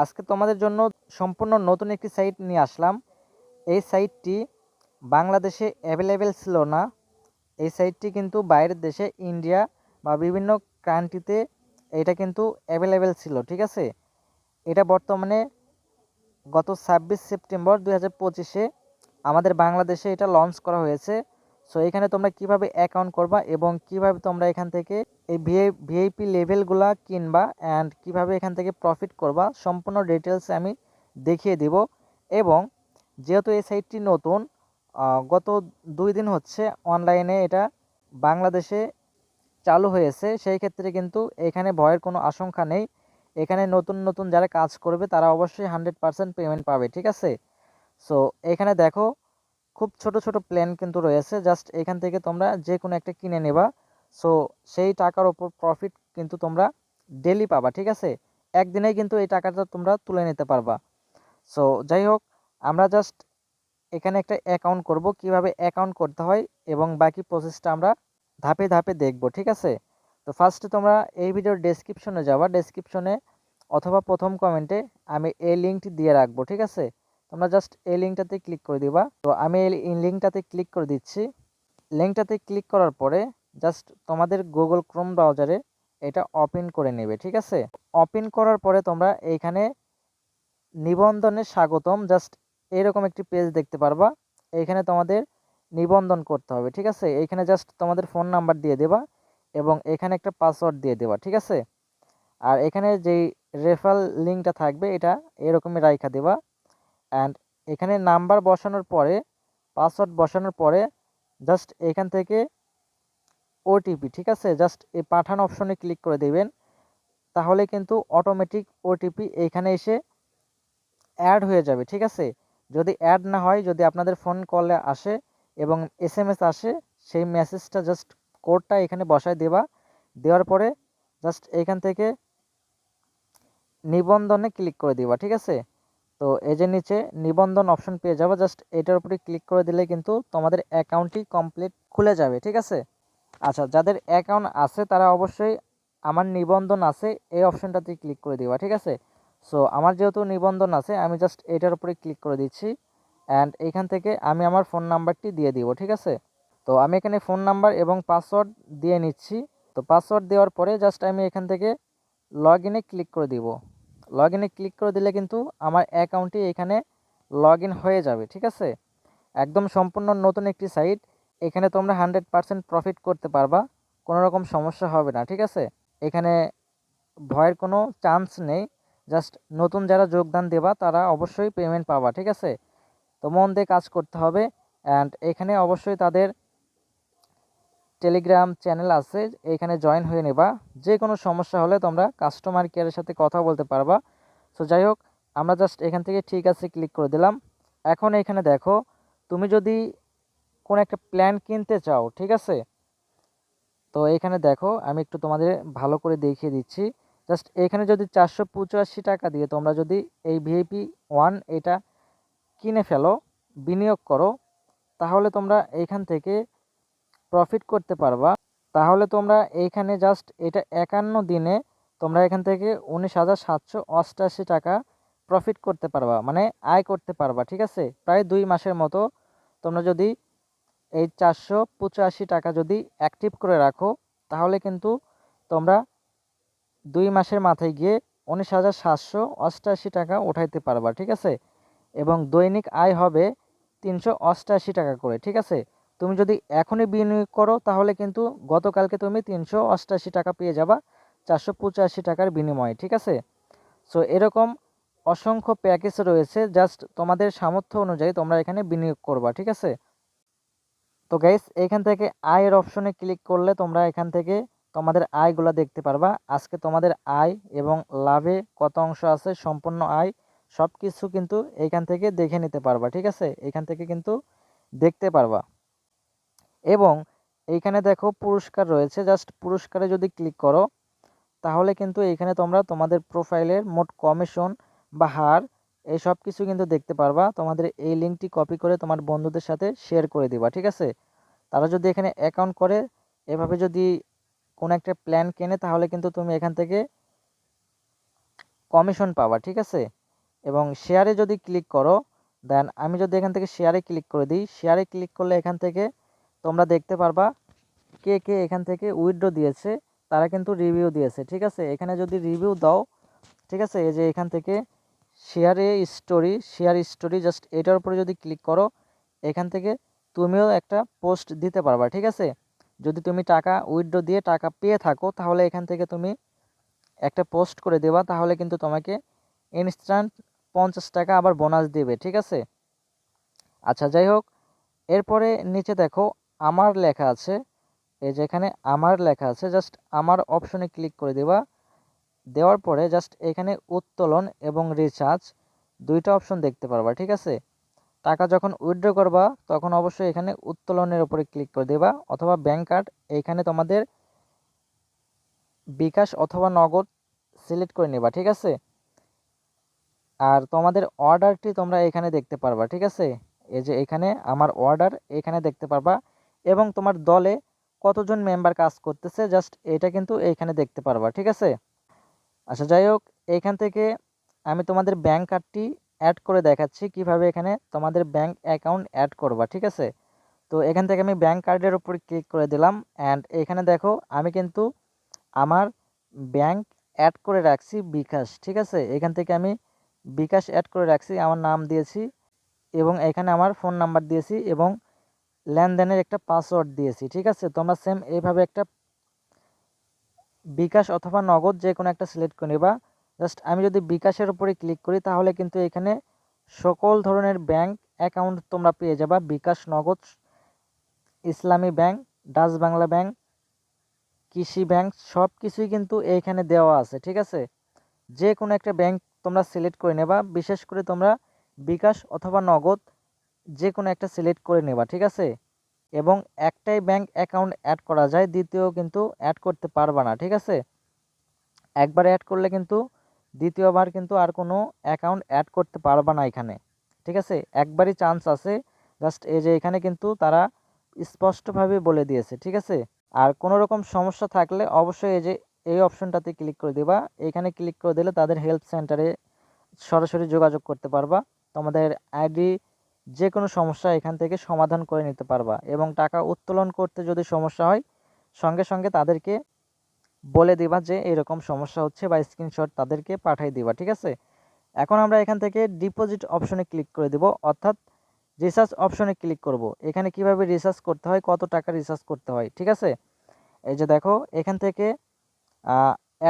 আজকে তোমাদের জন্য সম্পূর্ণ নতুন একটি সাইট নিয়ে আসলাম। এই সাইটটি বাংলাদেশে অ্যাভেলেবেল ছিল না। এই সাইটটি কিন্তু বাইরের দেশে ইন্ডিয়া বা বিভিন্ন কান্ট্রিতে এটা কিন্তু অ্যাভেলেবেল ছিল, ঠিক আছে। এটা বর্তমানে গত 26 সেপ্টেম্বর 2025-এ আমাদের বাংলাদেশে এটা লঞ্চ করা হয়েছে। সো এখানে তোমরা কিভাবে অ্যাকাউন্ট করবা এবং কিভাবে তোমরা এখান থেকে এই ভিআইপি লেভেলগুলা কিনবা অ্যান্ড কিভাবে এখান থেকে প্রফিট করবা সম্পূর্ণ ডিটেলস আমি দেখিয়ে দিব। এবং যেহেতু এই সাইটটি নতুন, গত 2 দিন হচ্ছে অনলাইনে এটা বাংলাদেশে চালু হয়েছে, সেই ক্ষেত্রে কিন্তু এখানে ভয়ের কোনো আশঙ্কা নেই। এখানে নতুন নতুন যারা কাজ করবে তারা অবশ্যই 100% পেমেন্ট পাবে, ঠিক আছে। সো এখানে দেখো খুব ছোট ছোট প্ল্যান কিন্তু রয়েছে, জাস্ট এখান থেকে তোমরা যে কোনো একটা কিনে নেবা। সো সেই টাকার ওপর প্রফিট কিন্তু তোমরা ডেলি পাবা, ঠিক আছে। একদিনেই কিন্তু এই টাকাটা তোমরা তুলে নিতে পারবা। সো যাই হোক, আমরা জাস্ট এখানে একটা অ্যাকাউন্ট করব, কিভাবে অ্যাকাউন্ট করতে হয় এবং বাকি প্রসেসটা আমরা ধাপে ধাপে দেখব, ঠিক আছে। তো ফার্স্টে তোমরা এই ভিডিওর ডেসক্রিপশনে যাবা, ডেসক্রিপশনে অথবা প্রথম কমেন্টে আমি এই লিঙ্কটি দিয়ে রাখবো, ঠিক আছে। তোমরা জাস্ট এই লিঙ্কটাতে ক্লিক করে দিবা। তো আমি এই লিঙ্কটাতে ক্লিক করে দিচ্ছি। লিঙ্কটাতে ক্লিক করার পরে জাস্ট তোমাদের গুগল ক্রোম ব্রাউজারে এটা ওপেন করে নেবে, ঠিক আছে। ওপেন করার পরে তোমরা এইখানে নিবন্ধনে স্বাগতম জাস্ট এরকম একটি পেজ দেখতে পারবা। এইখানে তোমাদের নিবন্ধন করতে হবে, ঠিক আছে। এইখানে জাস্ট তোমাদের ফোন নাম্বার দিয়ে দেবা এবং এখানে একটা পাসওয়ার্ড দিয়ে দেবা, ঠিক আছে। আর এখানে যেই রেফারেল লিঙ্কটা থাকবে এটা এরকমই রাইখা দেবা। অ্যান্ড এখানে নাম্বার বসানোর পরে পাসওয়ার্ড বসানোর পরে জাস্ট এখান থেকে ওটিপি, ঠিক আছে, জাস্ট এই পাঠানো অপশনে ক্লিক করে দেবেন। তাহলে কিন্তু অটোমেটিক ওটিপি এইখানে এসে অ্যাড হয়ে যাবে, ঠিক আছে। যদি অ্যাড না হয়, যদি আপনাদের ফোন কলে আসে এবং এসএমএস আসে, সেই মেসেজটা জাস্ট কোডটা এখানে বসায় দেবা। দেওয়ার পরে জাস্ট এখান থেকে নিবন্ধনে ক্লিক করে দিবা, ঠিক আছে। তো এই যে নিচে নিবন্ধন অপশন পেয়ে যাবে, জাস্ট এটার উপরে ক্লিক করে দিলে কিন্তু তোমাদের অ্যাকাউন্টটি কমপ্লিট খুলে যাবে, ঠিক আছে। আচ্ছা, যাদের অ্যাকাউন্ট আছে তারা অবশ্যই আমার নিবন্ধন আছে এই অপশনটাতে ক্লিক করে দিবা, ঠিক আছে। সো আমার যেহেতু নিবন্ধন আছে আমি জাস্ট এটার উপরে ক্লিক করে দিচ্ছি। অ্যান্ড এখান থেকে আমি আমার ফোন নাম্বারটি দিয়ে দিব, ঠিক আছে। তো আমি এখানে ফোন নাম্বার এবং পাসওয়ার্ড দিয়ে নিচ্ছি। তো পাসওয়ার্ড দেওয়ার পরে জাস্ট আমি এখান থেকে লগ ইনে ক্লিক করে দিব। লগ ইনে ক্লিক করে দিলে কিন্তু আমার অ্যাকাউন্টটি এখানে লগ ইন হয়ে যাবে, ঠিক আছে। একদম সম্পূর্ণ নতুন একটি সাইট। এখানে তোমরা 100% প্রফিট করতে পারবা, কোনো রকম সমস্যা হবে না, ঠিক আছে। এখানে ভয়ের কোনো চান্স নেই। জাস্ট নতুন যারা যোগদান দেবা তারা অবশ্যই পেমেন্ট পাবা, ঠিক আছে। তো মন দিয়ে কাজ করতে হবে। অ্যান্ড এখানে অবশ্যই তাদের টেলিগ্রাম চ্যানেল আছে, এখানে জয়েন হয়ে নেবা। যে কোনো সমস্যা হলে তোমরা কাস্টমার কেয়ারের সাথে কথা বলতে পারবা। সো যাই হোক, আমরা জাস্ট এখান থেকে ঠিক আছে ক্লিক করে দিলাম। এখন এখানে দেখো, তুমি যদি কোনো একটা প্ল্যান কিনতে চাও, ঠিক আছে। তো এখানে দেখো আমি একটু তোমাদের ভালো করে দেখিয়ে দিচ্ছি। জাস্ট এখানে যদি 485 টাকা দিয়ে তোমরা যদি এই ভিআইপি 1 এটা কিনে ফেলো, বিনিয়োগ করো, তাহলে তোমরা এইখান থেকে প্রফিট করতে পারবা। তাহলে তোমরা এইখানে জাস্ট এটা 51 দিনে তোমরা এখান থেকে 19,788 টাকা প্রফিট করতে পারবা, মানে আয় করতে পারবা, ঠিক আছে। প্রায় 2 মাসের মতো তোমরা যদি এই 485 টাকা যদি অ্যাক্টিভ করে রাখো, তাহলে কিন্তু তোমরা 2 মাসের মাথায় গিয়ে 19,788 টাকা উঠাইতে পারবা, ঠিক আছে। এবং দৈনিক আয় হবে 388 টাকা করে, ঠিক আছে। তুমি যদি এখনই বিনিয়োগ করো তাহলে কিন্তু গতকালকে তুমি 388 টাকা পেয়ে যাবা 485 টাকার বিনিময়ে, ঠিক আছে। সো এরকম অসংখ্য প্যাকেজ রয়েছে, জাস্ট তোমাদের সামর্থ্য অনুযায়ী তোমরা এখানে বিনিয়োগ করবা, ঠিক আছে। তো গাইস, এখান থেকে আয়ের অপশনে ক্লিক করলে তোমরা এখান থেকে তোমাদের আয়গুলো দেখতে পারবা। আজকে তোমাদের আয় এবং লাভে কত অংশ আছে, সম্পূর্ণ আয় সব কিছু কিন্তু এখান থেকে দেখে নিতে পারবা, ঠিক আছে। এখান থেকে কিন্তু দেখতে পারবা। এবং এইখানে দেখো পুরস্কার রয়েছে, জাস্ট পুরস্কারে যদি ক্লিক করো তাহলে কিন্তু এখানে তোমরা তোমাদের প্রোফাইলের মোট কমিশন বা হার এই সব কিছু কিন্তু দেখতে পারবা। তোমাদের এই লিঙ্কটি কপি করে তোমার বন্ধুদের সাথে শেয়ার করে দিবা, ঠিক আছে। তারা যদি এখানে অ্যাকাউন্ট করে এভাবে যদি কোনো একটা প্ল্যান কেনে তাহলে কিন্তু তুমি এখান থেকে কমিশন পাবা, ঠিক আছে। এবং শেয়ারে যদি ক্লিক করো, দেন আমি যদি এখান থেকে শেয়ারে ক্লিক করে দিই, শেয়ারে ক্লিক করলে এখান থেকে তোমরা দেখতে পারবা কে কে এখান থেকে উইথড্র দিয়েছে, তারা কিন্তু রিভিউ দিয়েছে, ঠিক আছে। এখানে যদি রিভিউ দাও, ঠিক আছে, এই যে এখান থেকে শেয়ার স্টোরি জাস্ট এটার উপরে যদি ক্লিক করো, এখান থেকে তুমিও একটা পোস্ট দিতে পারবা, ঠিক আছে। যদি তুমি টাকা উইথড্র দিয়ে টাকা পেয়ে থাকো, তাহলে এখান থেকে তুমি একটা পোস্ট করে দেবা, তাহলে কিন্তু তোমাকে ইনস্ট্যান্ট 50 টাকা আবার বোনাস দেবে, ঠিক আছে। আচ্ছা, যাই হোক, এরপরে নিচে দেখো আমার লেখা আছে, এই যে এখানে আমার লেখা আছে, জাস্ট আমার অপশনে ক্লিক করে দেবা। দেওয়ার পরে জাস্ট এখানে উত্তোলন এবং রিচার্জ দুইটা অপশন দেখতে পারবা, ঠিক আছে। টাকা যখন উইথড্র করবা তখন অবশ্যই এখানে উত্তোলনের উপরে ক্লিক করে দেবা, অথবা ব্যাংক কার্ড এইখানে তোমাদের বিকাশ অথবা নগদ সিলেক্ট করে নেবা, ঠিক আছে। আর তোমাদের অর্ডারটি তোমরা এখানে দেখতে পারবা, ঠিক আছে। এই যে এখানে আমার অর্ডার এখানে দেখতে পারবা, এবং তোমার দলে কতজন মেম্বার কাজ করতেছে জাস্ট এটা কিন্তু এইখানে দেখতে পারবা, ঠিক আছে। আচ্ছা, যাই হোক, এইখান থেকে আমি তোমাদের ব্যাংক কার্ডটি অ্যাড করে দেখাচ্ছি কিভাবে এখানে তোমাদের ব্যাংক অ্যাকাউন্ট অ্যাড করবা, ঠিক আছে। তো এখান থেকে আমি ব্যাংক কার্ডের উপর ক্লিক করে দিলাম, অ্যান্ড এখানে দেখো আমি কিন্তু আমার ব্যাংক অ্যাড করে রাখছি বিকাশ, ঠিক আছে। এখান থেকে আমি বিকাশ অ্যাড করে রাখছি, আমার নাম দিয়েছি এবং এখানে আমার ফোন নাম্বার দিয়েছি এবং লেনদেনের একটা পাসওয়ার্ড দিয়েছি, ঠিক আছে। তোমরা সেম এইভাবে একটা বিকাশ অথবা নগদ যে কোনো একটা সিলেক্ট করে নেবা। জাস্ট আমি যদি বিকাশের উপরে ক্লিক করি, তাহলে কিন্তু এখানে সকল ধরনের ব্যাংক অ্যাকাউন্ট তোমরা পেয়ে যাবা, বিকাশ, নগদ, ইসলামী ব্যাংক, ডাচ বাংলা ব্যাংক, কৃষি ব্যাংক, সব কিছুই কিন্তু এইখানে দেওয়া আছে, ঠিক আছে। যে কোনো একটা ব্যাংক তোমরা সিলেক্ট করে নেবা, বিশেষ করে তোমরা বিকাশ অথবা নগদ যে কোনো একটা সিলেক্ট করে নেবা, ঠিক আছে। এবং একটাই ব্যাংক অ্যাকাউন্ট অ্যাড করা যায়, দ্বিতীয় কিন্তু অ্যাড করতে পারবা না, ঠিক আছে। একবার অ্যাড করলে কিন্তু দ্বিতীয়বার কিন্তু আর কোনো অ্যাকাউন্ট অ্যাড করতে পারবা না এখানে, ঠিক আছে। একবারই চান্স আছে, জাস্ট এই যে এখানে কিন্তু তারা স্পষ্টভাবে বলে দিয়েছে, ঠিক আছে। আর কোনো রকম সমস্যা থাকলে অবশ্যই এই যে এই অপশনটাতে ক্লিক করে দেবা। এখানে ক্লিক করে দিলে তাদের হেল্প সেন্টারে সরাসরি যোগাযোগ করতে পারবা, তোমাদের আইডি যে কোনো সমস্যা এখান থেকে সমাধান করে নিতে পারবা, এবং টাকা উত্তোলন করতে যদি সমস্যা হয় সঙ্গে সঙ্গে তাদেরকে বলে দিবা যে এরকম সমস্যা হচ্ছে, বা স্ক্রিনশট তাদেরকে পাঠিয়ে দিবা, ঠিক আছে। এখন আমরা এখান থেকে ডিপোজিট অপশনে ক্লিক করে দেব, অর্থাৎ রিচার্জ অপশনে ক্লিক করব। এখানে কিভাবে রিচার্জ করতে হয়, কত টাকা রিচার্জ করতে হয়, ঠিক আছে। এই যে দেখো এখান থেকে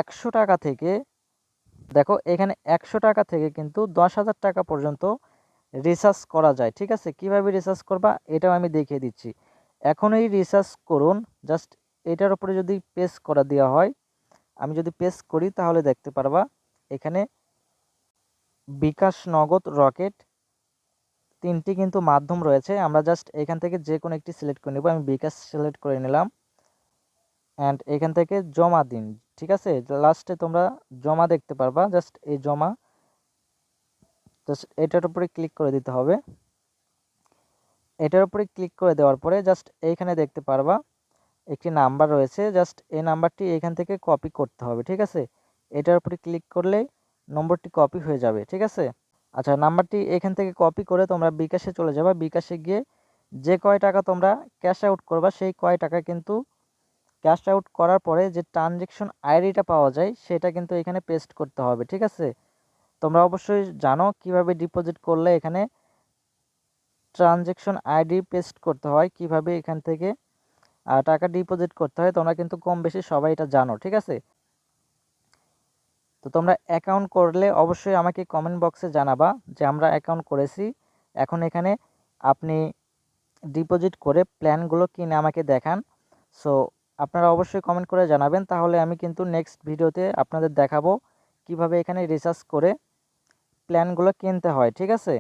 100 টাকা থেকে, দেখো এখানে 100 টাকা থেকে কিন্তু 10,000 টাকা পর্যন্ত রিচার্জ করা যায়, ঠিক আছে। কিভাবে রিচার্জ করবা এটাও আমি দেখিয়ে দিচ্ছি। এখনই রিচার্জ করুন, জাস্ট এটার উপরে যদি পেজ করা দেওয়া হয়, আমি যদি পেজ করি তাহলে দেখতে পারবা এখানে বিকাশ, নগদ, রকেট তিনটি কিন্তু মাধ্যম রয়েছে। আমরা জাস্ট এখান থেকে যে কোনো একটি সিলেক্ট করে নেব। আমি বিকাশ সিলেক্ট করে নিলাম, অ্যান্ড এখান থেকে জমা দিন, ঠিক আছে। লাস্টে তোমরা জমা দেখতে পারবা, জাস্ট এই জমা, জাস্ট এটার উপরে ক্লিক করে দিতে হবে। এটার উপরে ক্লিক করে দেওয়ার পরে জাস্ট এইখানে দেখতে পারবা একটি নাম্বার রয়েছে, জাস্ট এই নাম্বারটি এখান থেকে কপি করতে হবে, ঠিক আছে। এটার উপরে ক্লিক করলেই নম্বরটি কপি হয়ে যাবে, ঠিক আছে। আচ্ছা, নাম্বারটি এখান থেকে কপি করে তোমরা বিকাশে চলে যাবা। বিকাশে গিয়ে যে কয় টাকা তোমরা ক্যাশ আউট করবা, সেই কয় টাকা কিন্তু ক্যাশ আউট করার পরে যে ট্রানজ্যাকশন আইডিটা পাওয়া যায় সেটা কিন্তু এখানে পেস্ট করতে হবে, ঠিক আছে। তোমরা অবশ্যই জানো কিভাবে ডিপোজিট করলে এখানে ট্রানজ্যাকশন আইডি পেস্ট করতে হয়, কিভাবে এখান থেকে টাকা ডিপোজিট করতে হয়, তোমরা কিন্তু কম বেশি সবাই এটা জানো, ঠিক আছে। তো তোমরা অ্যাকাউন্ট করলে অবশ্যই আমাকে কমেন্ট বক্সে জানাবা যে আমরা অ্যাকাউন্ট করেছি। এখন এখানে আপনি ডিপোজিট করে প্ল্যানগুলো কিনে আমাকে দেখান। সো আপনারা অবশ্যই কমেন্ট করে জানাবেন, তাহলে আমি কিন্তু নেক্সট ভিডিওতে আপনাদের দেখাবো কিভাবে এখানে রিসার্চ করে প্ল্যানগুলো কিনতে হয়, ঠিক আছে।